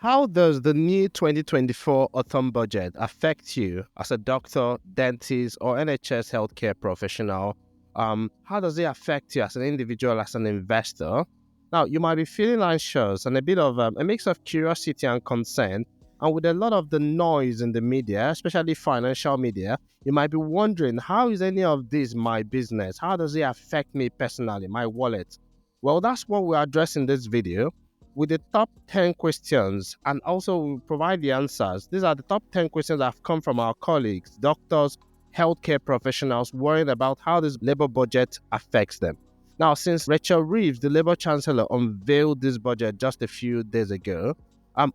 How does the new 2024 autumn budget affect you as a doctor, dentist, or NHS healthcare professional? How does it affect you as an individual, as an investor? Now, you might be feeling anxious and a bit of a mix of curiosity and concern. And with a lot of the noise in the media, especially financial media, you might be wondering, how is any of this my business? How does it affect me personally, my wallet? Well, that's what we address in this video with the top 10 questions, and also we'll provide the answers. These are the top 10 questions that have come from our colleagues, doctors, healthcare professionals, worrying about how this Labour budget affects them. Now, since Rachel Reeves, the Labour Chancellor, unveiled this budget just a few days ago,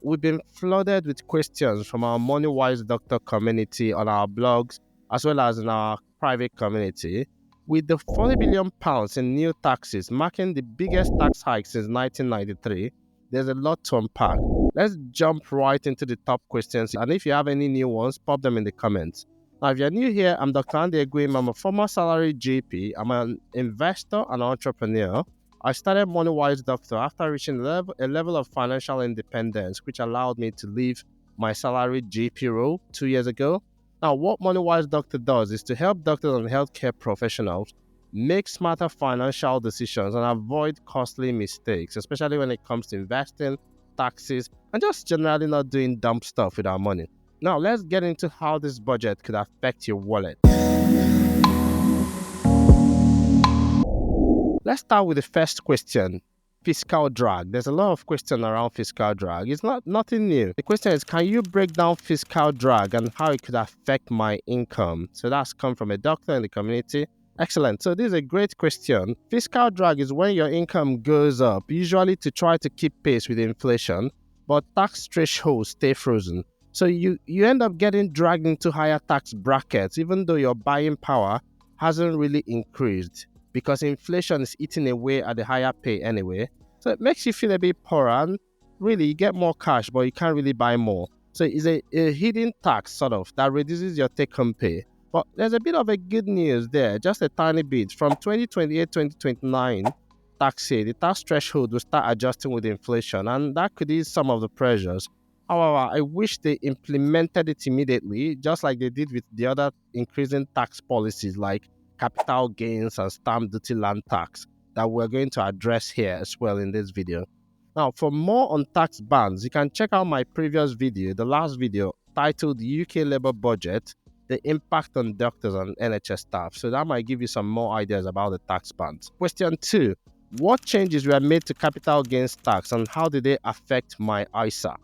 we've been flooded with questions from our Moneywise Doctor community on our blogs, as well as in our private community. With the £40 billion in new taxes, marking the biggest tax hike since 1993, there's a lot to unpack. Let's jump right into the top questions. And if you have any new ones, pop them in the comments. Now, if you're new here, I'm Dr. Andy Eguim. I'm a former salaried GP. I'm an investor and entrepreneur. I started Moneywise Doctor after reaching a level of financial independence, which allowed me to leave my salaried GP role 2 years ago. Now, what Moneywise Doctor does is to help doctors and healthcare professionals make smarter financial decisions and avoid costly mistakes, especially when it comes to investing, taxes, and just generally not doing dumb stuff with our money. Now, let's get into how this budget could affect your wallet. Let's start with the first question. Fiscal drag. There's a lot of questions around fiscal drag. It's nothing new. The question is, can you break down fiscal drag and how it could affect my income? So that's come from a doctor in the community. Excellent. So this is a great question. Fiscal drag is when your income goes up, usually to try to keep pace with inflation, but tax thresholds stay frozen. So you end up getting dragged into higher tax brackets, even though your buying power hasn't really increased, because inflation is eating away at the higher pay anyway. So it makes you feel a bit poorer, and really you get more cash, but you can't really buy more. So it's a hidden tax sort of that reduces your take-home pay. But there's a bit of a good news there, just a tiny bit. From 2028-2029 tax year, the tax threshold will start adjusting with inflation, and that could ease some of the pressures. However, I wish they implemented it immediately, just like they did with the other increasing tax policies like capital gains and stamp duty land tax that we're going to address here as well in this video. Now, for more on tax bans, you can check out my previous video, the last video, titled UK Labour Budget, the impact on doctors and NHS staff. So that might give you some more ideas about the tax bans. Question 2. What changes were made to capital gains tax and how did they affect my ISA?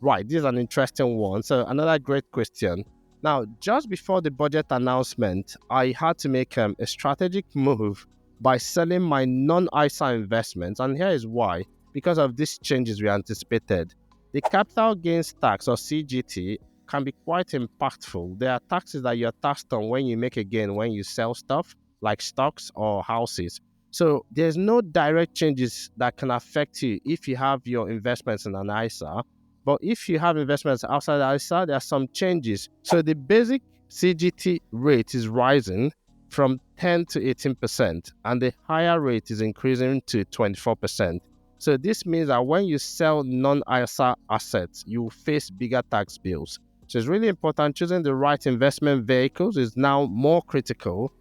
Right, this is an interesting one. So another great question. Now, just before the budget announcement, I had to make a strategic move by selling my non-ISA investments, and here is why. Because of these changes we anticipated. The capital gains tax, or CGT, can be quite impactful. There are taxes that you're taxed on when you make a gain when you sell stuff, like stocks or houses. So there's no direct changes that can affect you if you have your investments in an ISA. But if you have investments outside ISA, there are some changes. So the basic CGT rate is rising from 10 to 18%, and the higher rate is increasing to 24%. So this means that when you sell non-ISA assets, you will face bigger tax bills. So it's really important. Choosing the right investment vehicles is now more critical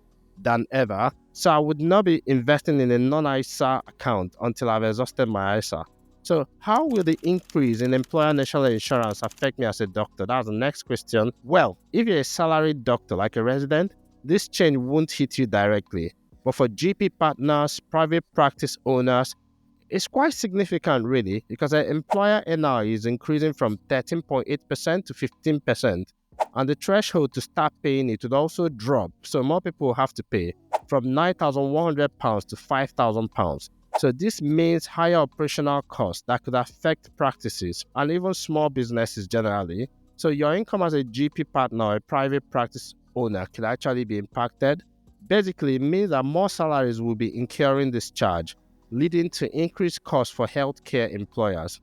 than ever. So I would not be investing in a non-ISA account until I've exhausted my ISA. So how will the increase in employer national insurance affect me as a doctor? That's the next question. Well, if you're a salaried doctor like a resident, this change won't hit you directly. But for GP partners, private practice owners, it's quite significant really, because an employer NI is increasing from 13.8% to 15%. And the threshold to start paying it would also drop. So more people have to pay from £9,100 to £5,000. So this means higher operational costs that could affect practices and even small businesses generally. So your income as a GP partner or a private practice owner could actually be impacted. Basically, it means that more salaries will be incurring this charge, leading to increased costs for healthcare employers.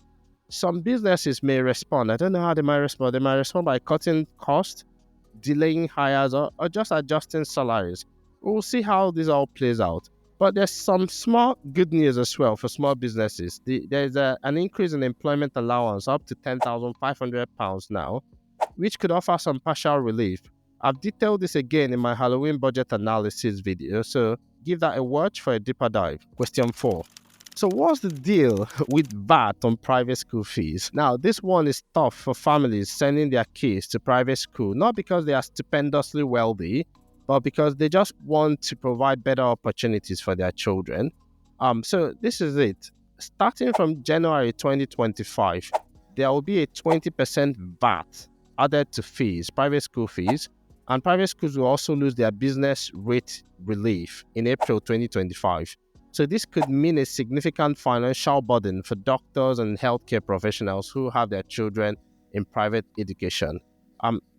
Some businesses may respond. I don't know how they might respond. They might respond by cutting costs, delaying hires, or just adjusting salaries. We'll see how this all plays out. But there's some small good news as well for small businesses. There's an increase in employment allowance up to £10,500 now, which could offer some partial relief. I've detailed this again in my Halloween budget analysis video, so give that a watch for a deeper dive. Question 4. So what's the deal with VAT on private school fees? Now, this one is tough for families sending their kids to private school, not because they are stupendously wealthy, but because they just want to provide better opportunities for their children. So this is it. Starting from January 2025, there will be a 20% VAT added to fees, private school fees, and private schools will also lose their business rate relief in April 2025. So this could mean a significant financial burden for doctors and healthcare professionals who have their children in private education.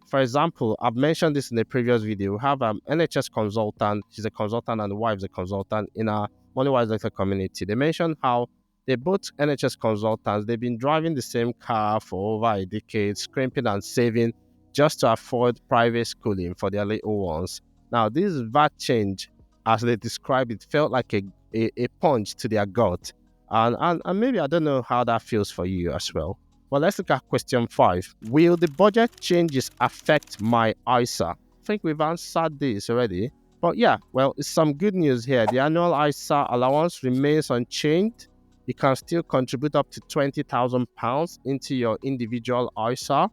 For example, I've mentioned this in a previous video. We have NHS consultant. She's a consultant and the wife's a consultant in our Moneywise Doctor community. They mentioned how they're both NHS consultants. They've been driving the same car for over a decade, scrimping and saving just to afford private schooling for their little ones. Now, this VAT change, as they described it, felt like a punch to their gut. And maybe I don't know how that feels for you as well. Well, let's look at question 5. Will the budget changes affect my ISA? I think we've answered this already. But yeah, well, it's some good news here. The annual ISA allowance remains unchanged. You can still contribute up to £20,000 into your individual ISA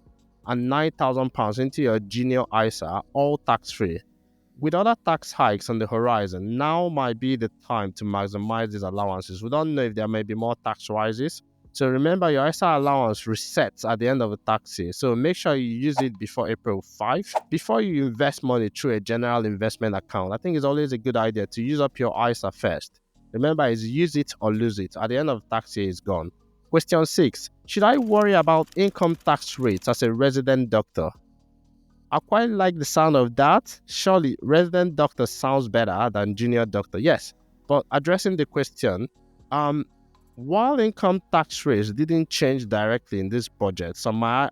and £9,000 into your junior ISA, all tax-free. With other tax hikes on the horizon, now might be the time to maximize these allowances. We don't know if there may be more tax rises. So remember, your ISA allowance resets at the end of the tax year. So make sure you use it before April 5. Before you invest money through a general investment account, I think it's always a good idea to use up your ISA first. Remember, it's use it or lose it. At the end of the tax year, it's gone. Question 6. Should I worry about income tax rates as a resident doctor? I quite like the sound of that. Surely, resident doctor sounds better than junior doctor. Yes, but addressing the question, while income tax rates didn't change directly in this budget, some might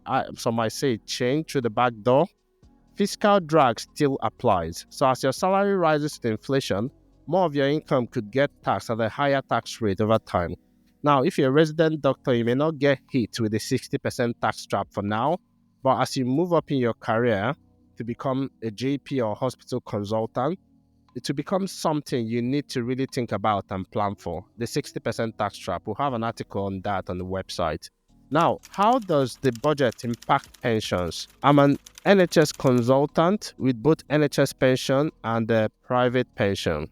say it changed through the back door, fiscal drag still applies. So as your salary rises with inflation, more of your income could get taxed at a higher tax rate over time. Now, if you're a resident doctor, you may not get hit with a 60% tax trap for now, but as you move up in your career to become a GP or hospital consultant, it will become something you need to really think about and plan for. The 60% tax trap, we'll have an article on that on the website. Now, how does the budget impact pensions? I'm an NHS consultant with both NHS pension and a private pension.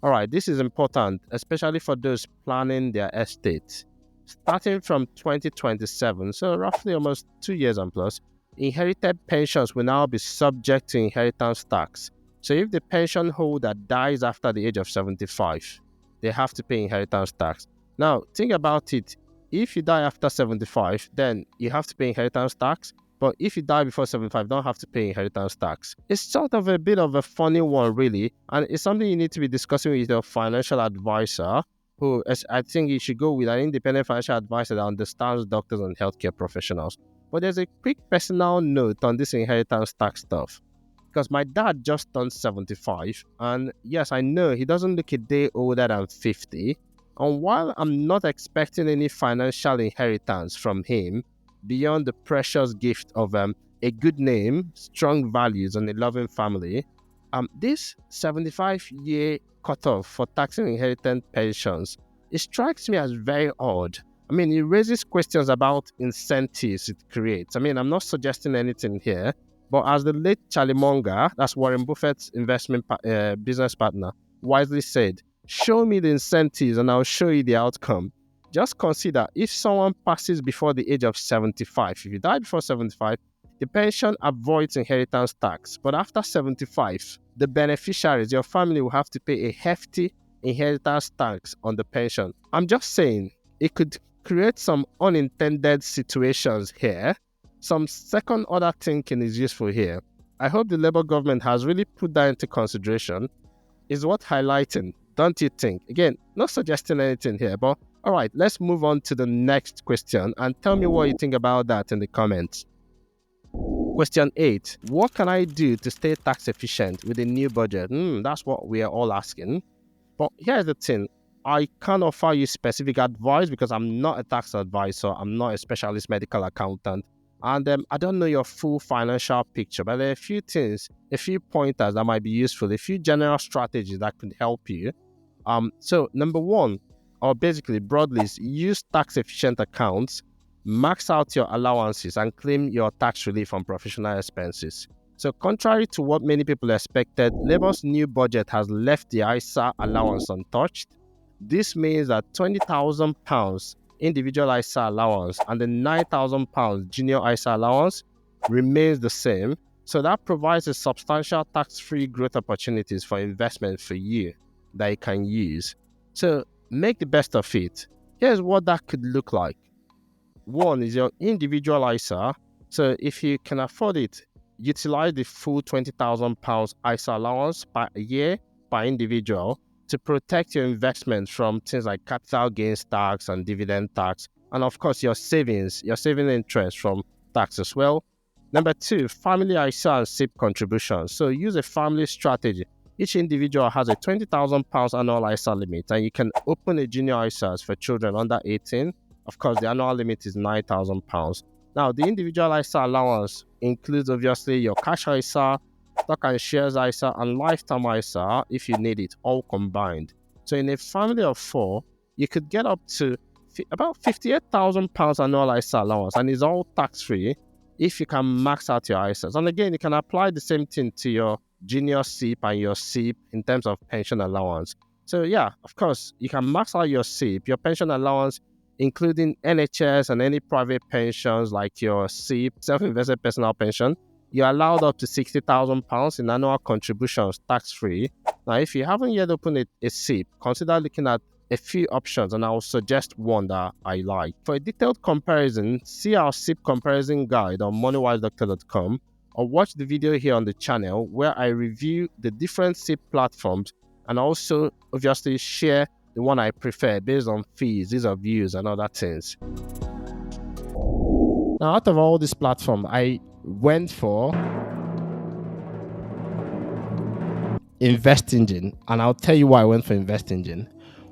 All right, this is important, especially for those planning their estate. Starting from 2027, so roughly almost 2 years and plus, inherited pensions will now be subject to inheritance tax. So if the pension holder dies after the age of 75, they have to pay inheritance tax. Now, think about it. If you die after 75, then you have to pay inheritance tax. But if you die before 75, you don't have to pay inheritance tax. It's sort of a bit of a funny one, really. And it's something you need to be discussing with your financial advisor, who I think you should go with an independent financial advisor that understands doctors and healthcare professionals. But there's a quick personal note on this inheritance tax stuff. Because my dad just turned 75, and yes, I know he doesn't look a day older than 50. And while I'm not expecting any financial inheritance from him, beyond the precious gift of a good name, strong values, and a loving family, this 75-year cutoff for taxing inherited pensions, it strikes me as very odd. I mean, it raises questions about incentives it creates. I mean, I'm not suggesting anything here, but as the late Charlie Munger, that's Warren Buffett's investment business partner, wisely said, show me the incentives and I'll show you the outcome. Just consider, if someone passes before the age of 75, if you die before 75, the pension avoids inheritance tax. But after 75, the beneficiaries, your family, will have to pay a hefty inheritance tax on the pension. I'm just saying, it could create some unintended situations here. Some second order thinking is useful here. I hope the Labour government has really put that into consideration. It's worth highlighting, don't you think? Again, not suggesting anything here, but all right, let's move on to the next question and tell me what you think about that in the comments. Question 8. What can I do to stay tax efficient with a new budget? That's what we are all asking. But here's the thing. I can't offer you specific advice because I'm not a tax advisor. I'm not a specialist medical accountant. And I don't know your full financial picture, but there are a few things, a few pointers that might be useful, a few general strategies that could help you. So number one, or basically broadly, is use tax efficient accounts, max out your allowances, and claim your tax relief on professional expenses. So contrary to what many people expected, Labour's new budget has left the ISA allowance untouched. This means that £20,000 individual ISA allowance and the £9,000 junior ISA allowance remains the same. So that provides a substantial tax-free growth opportunities for investment for you that you can use. So make the best of it. Here's what that could look like. One is your individual ISA. So if you can afford it, utilize the full £20,000 ISA allowance per year per individual to protect your investment from things like capital gains tax and dividend tax, and of course your saving interest from tax as well. Number two, family ISA and SIP contributions. So use a family strategy. Each individual has a £20,000 annual ISA limit, and you can open a junior ISAs for children under 18. Of course, the annual limit is £9,000. Now, the individual ISA allowance includes obviously your cash ISA, stock and shares ISA, and lifetime ISA if you need it, all combined. So in a family of four, you could get up to about £58,000 annual ISA allowance, and it's all tax-free if you can max out your ISAs. And again, you can apply the same thing to your junior SIP and your SIP in terms of pension allowance. So yeah, of course, you can max out your SIP, your pension allowance, including NHS and any private pensions like your SIP, self-invested personal pension. You're allowed up to £60,000 in annual contributions tax-free. Now, if you haven't yet opened a SIP, consider looking at a few options, and I will suggest one that I like. For a detailed comparison, see our SIP comparison guide on moneywise.com, or watch the video here on the channel where I review the different SIP platforms and also obviously share the one I prefer based on fees, ease of use, and other things. Now, out of all this platform, I went for Invest Engine, and I'll tell you why I went for Invest Engine.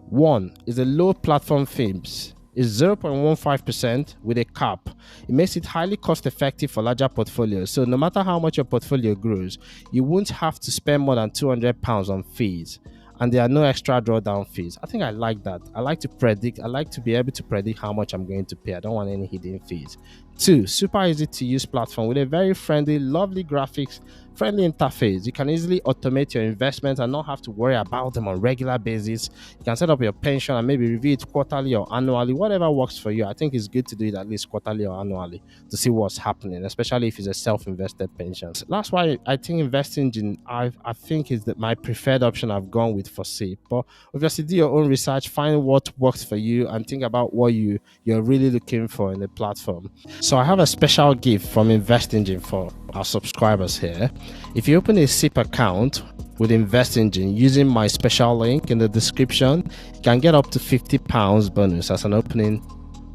One is the low platform fees. It's 0.15% with a cap. It makes it highly cost effective for larger portfolios. So no matter how much your portfolio grows, you won't have to spend more than £200 on fees. And there are no extra drawdown fees. I think I like that. I like to predict. I like to be able to predict how much I'm going to pay. I don't want any hidden fees. Two, super easy to use platform with a very friendly, lovely graphics, friendly interface. You can easily automate your investments and not have to worry about them on a regular basis. You can set up your pension and maybe review it quarterly or annually, whatever works for you. I think it's good to do it at least quarterly or annually to see what's happening, especially if it's a self-invested pension. So that's why I think Invest Engine, I think is my preferred option I've gone with for SIP. But obviously do your own research, find what works for you, and think about what you're really looking for in the platform. So I have a special gift from Invest Engine for our subscribers here. If you open a SIP account with Invest Engine using my special link in the description, you can get up to £50 bonus as an opening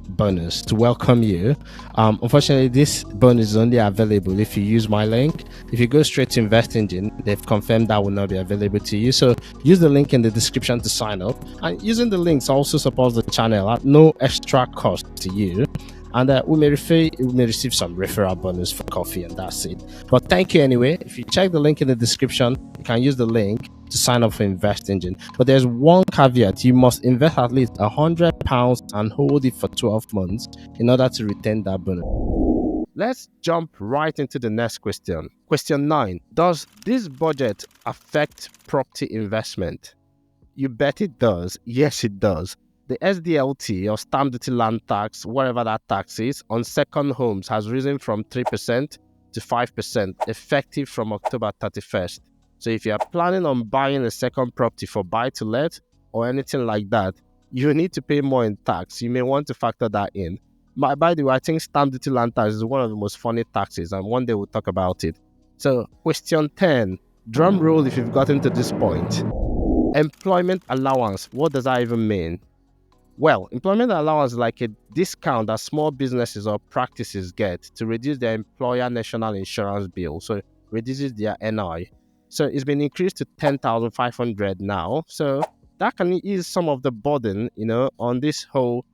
bonus to welcome you. Unfortunately, this bonus is only available if you use my link. If you go straight to Invest Engine, they've confirmed that will not be available to you. So use the link in the description to sign up. And using the links also supports the channel at no extra cost to you. And we may receive some referral bonus for coffee, and that's it. But thank you anyway. If you check the link in the description, you can use the link to sign up for Invest Engine. But there's one caveat: you must invest at least £100 and hold it for 12 months in order to retain that bonus. Let's jump right into the next question. Question 9: does this budget affect property investment? You bet it does. Yes, it does. The SDLT, or stamp duty land tax, whatever that tax is, on second homes has risen from 3% to 5% effective from October 31st. So if you are planning on buying a second property for buy to let or anything like that, you need to pay more in tax. You may want to factor that in. By the way, I think stamp duty land tax is one of the most funny taxes, and one day we'll talk about it. So question 10, drum roll if you've gotten to this point. Employment allowance, what does that even mean? Well, employment allowance is like a discount that small businesses or practices get to reduce their employer national insurance bill. So it reduces their NI. So it's been increased to 10,500 now. So that can ease some of the burden, on this whole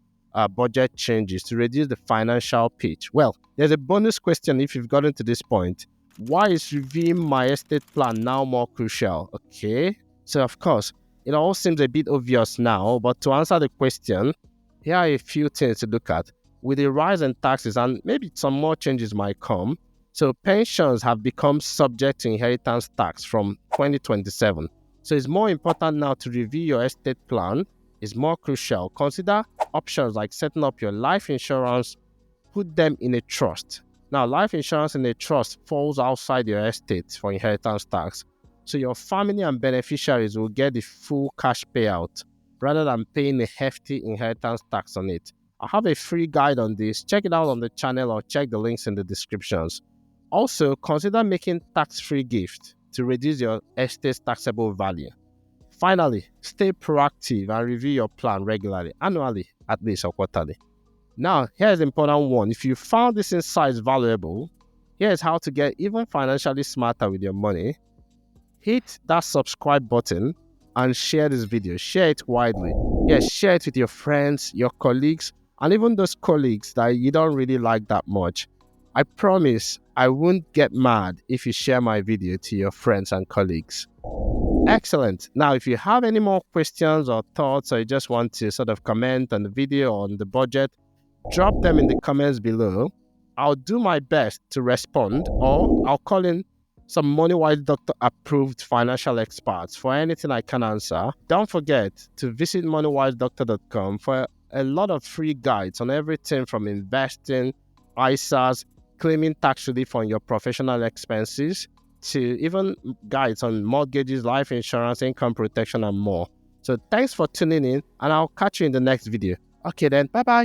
budget changes to reduce the financial pitch. Well, there's a bonus question if you've gotten to this point. Why is reviewing my estate plan now more crucial? Okay, so of course, it all seems a bit obvious now, but to answer the question, here are a few things to look at. With the rise in taxes and maybe some more changes might come, so pensions have become subject to inheritance tax from 2027. So it's more important now to review your estate plan. It's more crucial. Consider options like setting up your life insurance, put them in a trust. Now, life insurance in a trust falls outside your estate for inheritance tax. So your family and beneficiaries will get the full cash payout rather than paying a hefty inheritance tax on it. I have a free guide on this. Check it out on the channel or check the links in the descriptions. Also, consider making tax-free gifts to reduce your estate's taxable value. Finally, stay proactive and review your plan regularly, annually at least or quarterly. Now, here's the important one. If you found this insight valuable, here's how to get even financially smarter with your money. Hit that subscribe button and share this video. Share it widely. Yes, share it with your friends, your colleagues, and even those colleagues that you don't really like that much. I promise I won't get mad if you share my video to your friends and colleagues. Excellent. Now, if you have any more questions or thoughts, or you just want to sort of comment on the video on the budget, drop them in the comments below. I'll do my best to respond, or I'll call in some Moneywise Doctor approved financial experts for anything I can answer. Don't forget to visit moneywisedoctor.com for a lot of free guides on everything from investing, ISAs, claiming tax relief on your professional expenses, to even guides on mortgages, life insurance, income protection, and more. So thanks for tuning in, and I'll catch you in the next video. Okay then, bye-bye.